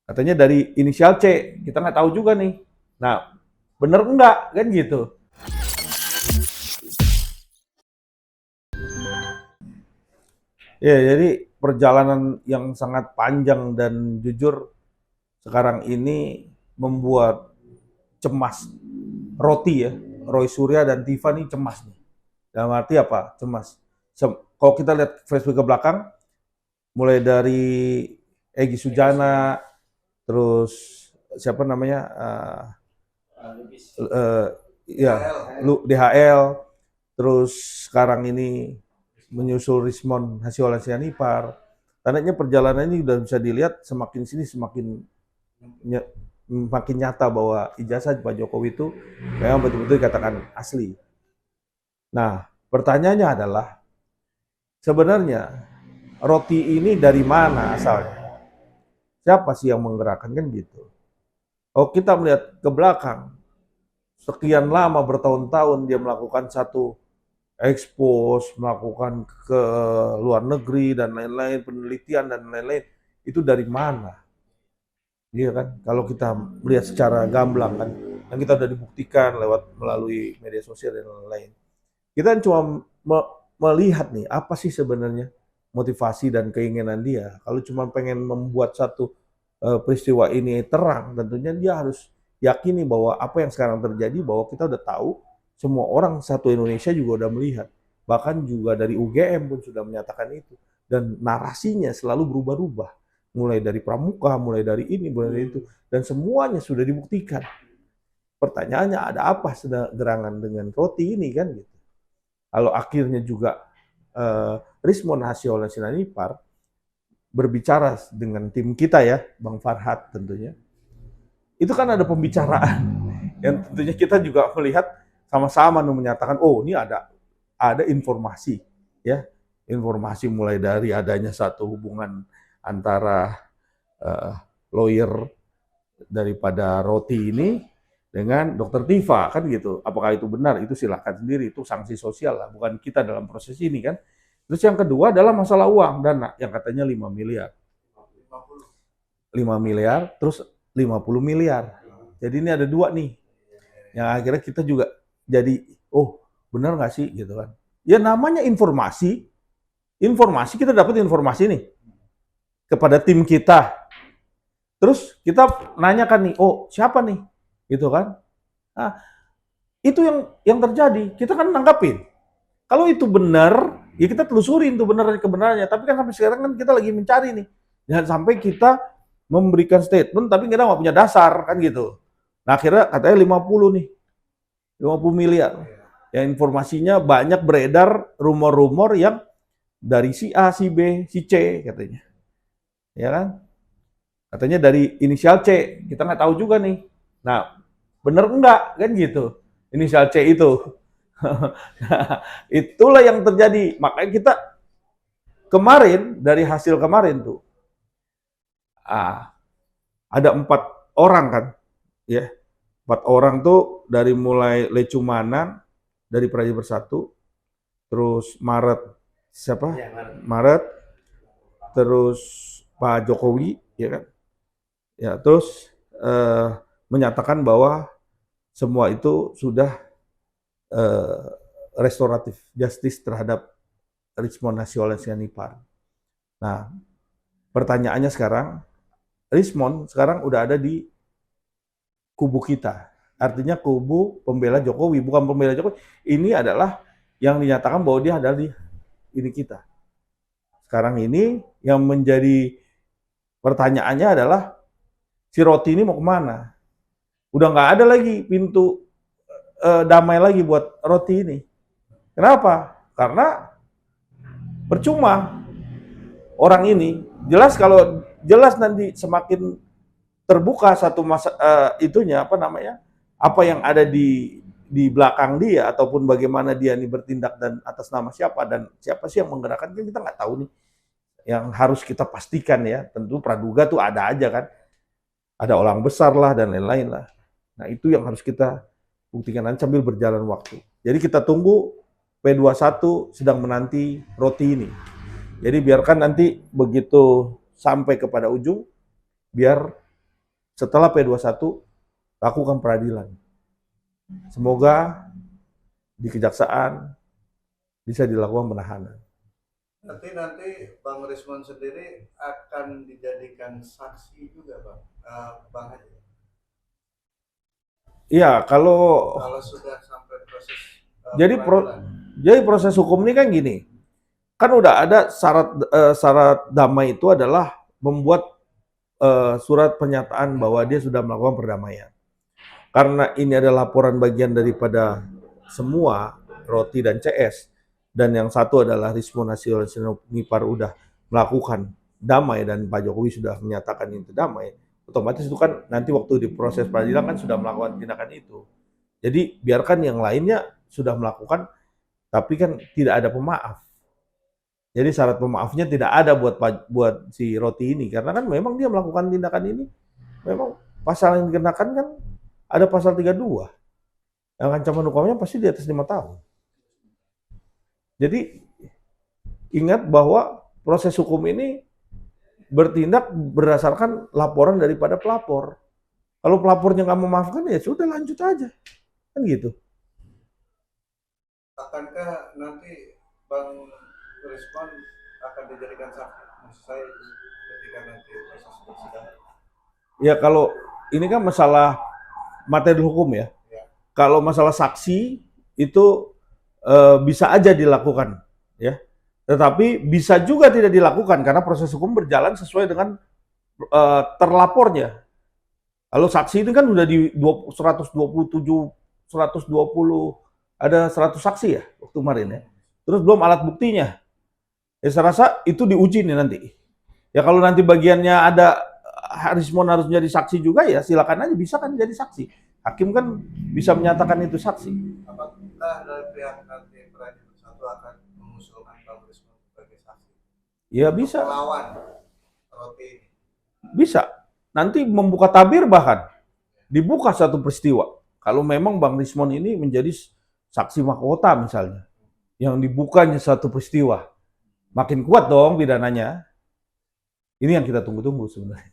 Katanya dari inisial C, kita nggak tahu juga nih. Nah, bener enggak kan gitu. Ya, jadi perjalanan yang sangat panjang dan jujur sekarang ini membuat cemas. Roti ya, Roy Surya dan Tifa nih cemas nih. Dalam arti apa? Cemas. Kalau kita lihat Facebook ke belakang, mulai dari Egy Sujana, terus siapa namanya, uh, ya DHL, terus sekarang ini menyusul Rismon Hasihol Sianipar. Tandanya perjalanan ini sudah bisa dilihat semakin sini semakin makin nyata bahwa ijazah Pak Jokowi itu memang betul-betul dikatakan asli. Nah, pertanyaannya adalah sebenarnya roti ini dari mana asalnya? Siapa sih yang menggerakkan kan gitu? Kalau kita melihat ke belakang, sekian lama bertahun-tahun dia melakukan satu ekspos, melakukan ke luar negeri dan lain-lain, penelitian dan lain-lain, itu dari mana? Iya kan? Kalau kita melihat secara gamblang kan, yang kita sudah dibuktikan lewat melalui media sosial dan lain-lain. Kita cuma melihat nih apa sih sebenarnya motivasi dan keinginan dia. Kalau cuma pengen membuat satu peristiwa ini terang, tentunya dia harus yakini bahwa apa yang sekarang terjadi bahwa kita udah tahu, semua orang satu Indonesia juga udah melihat. Bahkan juga dari UGM pun sudah menyatakan itu. Dan narasinya selalu berubah-ubah. Mulai dari pramuka, mulai dari ini, mulai dari itu. Dan semuanya sudah dibuktikan. Pertanyaannya ada apa gerangan dengan roti ini kan gitu. Kalau akhirnya juga Rismon Hasihol Sianipar berbicara dengan tim kita ya, Bang Farhad tentunya, itu kan ada pembicaraan yang tentunya kita juga melihat sama-sama menyatakan, oh ini ada informasi ya, informasi mulai dari adanya satu hubungan antara lawyer daripada Roti ini dengan Dokter Tifa kan gitu. Apakah itu benar? Itu silahkan sendiri, itu sanksi sosial lah, bukan kita dalam proses ini kan. Terus yang kedua adalah masalah uang dana yang katanya 5 miliar. 5 miliar, terus 50 miliar. Jadi ini ada dua nih. Yang akhirnya kita juga jadi, oh benar nggak sih gitu kan. Ya namanya informasi, informasi kita dapat informasi nih kepada tim kita. Terus kita nanyakan nih, oh siapa nih? Gitu kan. Nah, itu yang terjadi. Kita kan nanggapin. Kalau itu benar, ya kita telusurin tuh benar kebenarannya. Tapi kan sampai sekarang kan kita lagi mencari nih. Jangan sampai kita memberikan statement tapi kita nggak punya dasar kan gitu. Nah akhirnya katanya 50 nih, 50 miliar. Yang informasinya banyak beredar rumor-rumor yang dari si A, si B, si C katanya. Ya kan? Katanya dari inisial C, kita nggak tahu juga nih. Nah, bener enggak kan gitu. Inisial C itu. Nah, itulah yang terjadi. Makanya kita kemarin dari hasil kemarin tuh ada 4 orang kan, ya 4 orang tuh dari mulai Lecumanan dari Praja Bersatu, terus Maret siapa? Ya, Maret, terus Pak Jokowi, ya kan? Ya terus menyatakan bahwa semua itu sudah eh, restoratif justice terhadap Rismon Hasihol Sianipar. Nah, pertanyaannya sekarang, Rismon sekarang udah ada di kubu kita. Artinya kubu pembela Jokowi, bukan pembela Jokowi. Ini adalah yang dinyatakan bahwa dia adalah di ini kita. Sekarang ini yang menjadi pertanyaannya adalah si Roti ini mau kemana? Udah nggak ada lagi pintu damai lagi buat Roti ini. Kenapa? Karena percuma orang ini. Jelas kalau jelas nanti semakin terbuka satu masa itunya apa namanya? Apa yang ada di belakang dia ataupun bagaimana dia ini bertindak dan atas nama siapa dan siapa sih yang menggerakkan kan kita nggak tahu nih. Yang harus kita pastikan ya, tentu praduga tuh ada aja kan. Ada orang besar lah dan lain-lain lah. Nah, itu yang harus kita buktikan nanti sambil berjalan waktu. Jadi kita tunggu P21 sedang menanti Roti ini. Jadi biarkan nanti begitu sampai kepada ujung, biar setelah P21 lakukan peradilan. Semoga di kejaksaan bisa dilakukan penahanan. Nanti Bang Rismon sendiri akan dijadikan saksi juga, Bang Haji. Iya, kalau Sudah sampai proses jadi proses hukum ini kan gini, kan udah ada syarat damai itu adalah membuat surat pernyataan bahwa dia sudah melakukan perdamaian. Karena ini adalah laporan bagian daripada semua Roti dan CS, dan yang satu adalah Rismon Hasil Nipar udah melakukan damai dan Pak Jokowi sudah menyatakan itu damai, otomatis itu kan nanti waktu di proses peradilan kan sudah melakukan tindakan itu. Jadi biarkan yang lainnya sudah melakukan, tapi kan tidak ada pemaaf. Jadi syarat pemaafnya tidak ada buat si Roti ini, karena kan memang dia melakukan tindakan ini, memang pasal yang dikenakan kan ada pasal 32, yang ancaman hukumnya pasti di atas 5 tahun. Jadi ingat bahwa proses hukum ini bertindak berdasarkan laporan daripada pelapor. Kalau pelapornya nggak memaafkan, ya sudah lanjut aja, kan gitu. Akankah nanti Bang Rismon akan dijadikan saksi? Maksud saya ketika nanti proses persidangan. Ya kalau ini kan masalah materi hukum ya. Kalau masalah saksi itu bisa aja dilakukan, ya. Tetapi bisa juga tidak dilakukan karena proses hukum berjalan sesuai dengan terlapornya. Kalau saksi ini kan sudah di 127, 120, ada 100 saksi ya waktu kemarin ya. Terus belum alat buktinya. Ya saya rasa itu diuji nih nanti. Ya kalau nanti bagiannya ada Rismon harus menjadi saksi juga, ya silakan aja, bisa kan jadi saksi. Hakim kan bisa menyatakan itu saksi. Apakah dari pihak nanti peradilan satu akan mengusulkan Bang Rismon sebagai saksi? Ya bisa. Melawan Roti ini. Bisa. Nanti membuka tabir, bahkan dibuka satu peristiwa. Kalau memang Bang Rismon ini menjadi saksi mahkota misalnya, yang dibukanya satu peristiwa, makin kuat dong pidananya. Ini yang kita tunggu-tunggu sebenarnya.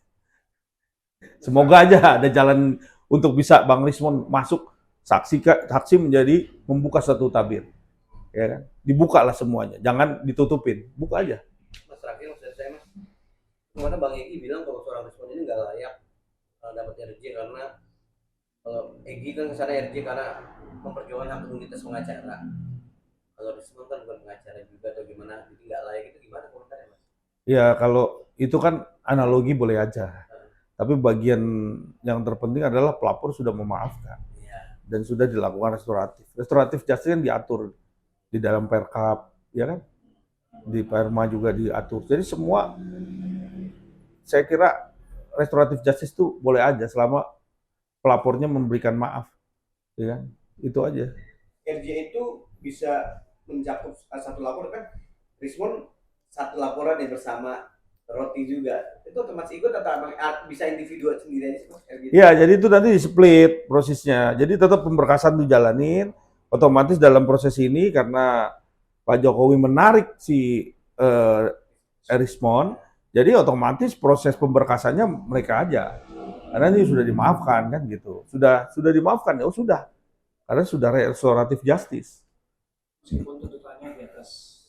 Semoga aja ada jalan untuk bisa Bang Rismon masuk saksi menjadi membuka satu tabir, ya kan? Dibuka lah semuanya, jangan ditutupin, buka aja. Mas terakhir saya mas, kemana Bang Egy bilang kalau seorang Rismon ini nggak layak dapat RJ karena kalau Egy kan kesana RJ karena memperjuangkan hak imunitas pengacara. Kalau Rismon kan bukan pengacara juga atau gimana, jadi nggak layak, itu gimana komentarnya mas? Ya kalau itu kan analogi boleh aja. Tapi bagian yang terpenting adalah pelapor sudah memaafkan dan sudah dilakukan restoratif. Restoratif justice kan diatur di dalam Perkap, ya kan? Di Perma juga diatur. Jadi semua, saya kira restoratif justice itu boleh aja selama pelapornya memberikan maaf, ya kan? Itu aja. RJ itu bisa mencakup satu laporan kan? Rismon satu laporan yang bersama Roti juga, itu otomatis ikut atau bisa individu sendiri aja? Iya, jadi itu nanti di-split prosesnya. Jadi tetap pemberkasan dijalanin, otomatis dalam proses ini karena Pak Jokowi menarik si Rismon, jadi otomatis proses pemberkasannya mereka aja. Karena ini sudah dimaafkan kan gitu. Sudah dimaafkan, ya sudah. Karena sudah restoratif justice. Meskipun tuntutannya di atas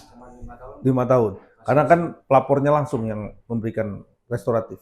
ancaman 5 tahun. 5 tahun. Karena kan pelapornya langsung yang memberikan restoratif.